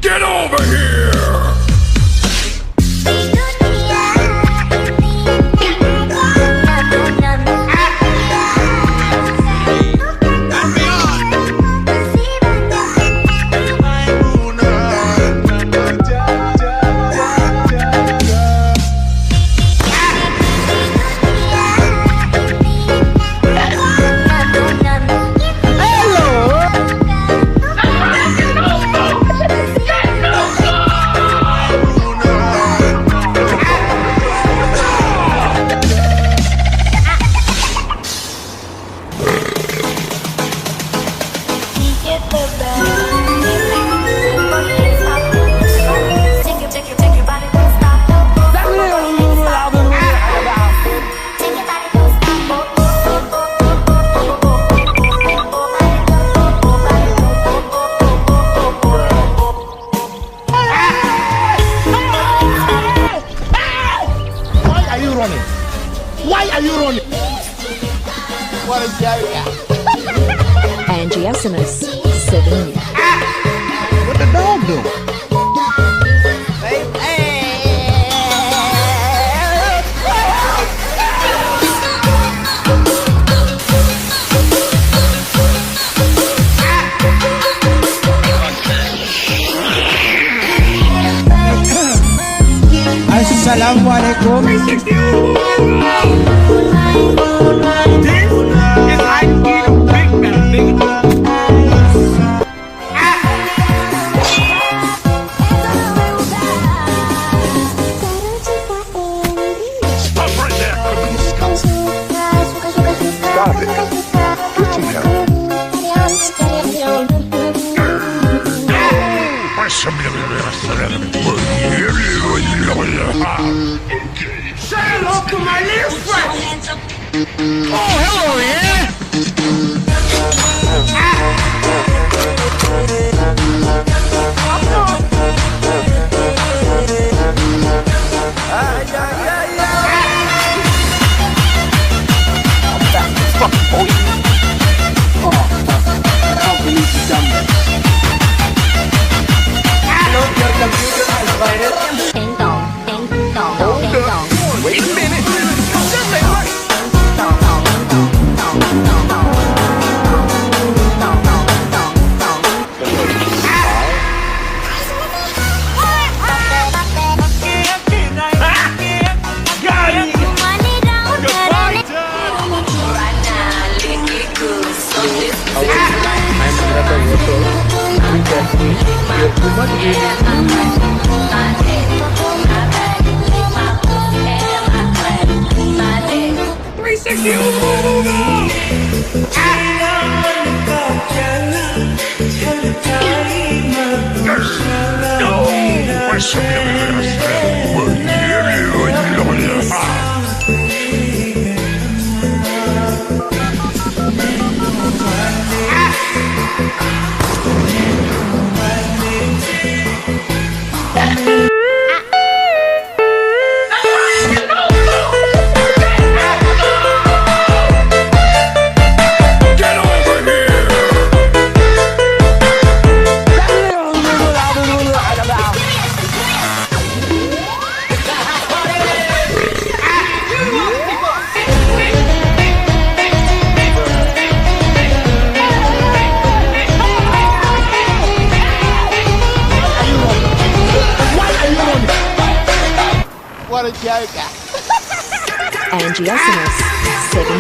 Get over here! Why are you running? What is Joget? Angie SMS 7 years. What the dog do? Assalamualaikum. Stop it. Get some help. Say hello to my little friend. Oh, hello, yeah! Wait a minute. This ain't right. What a Joget. Angie SMS 7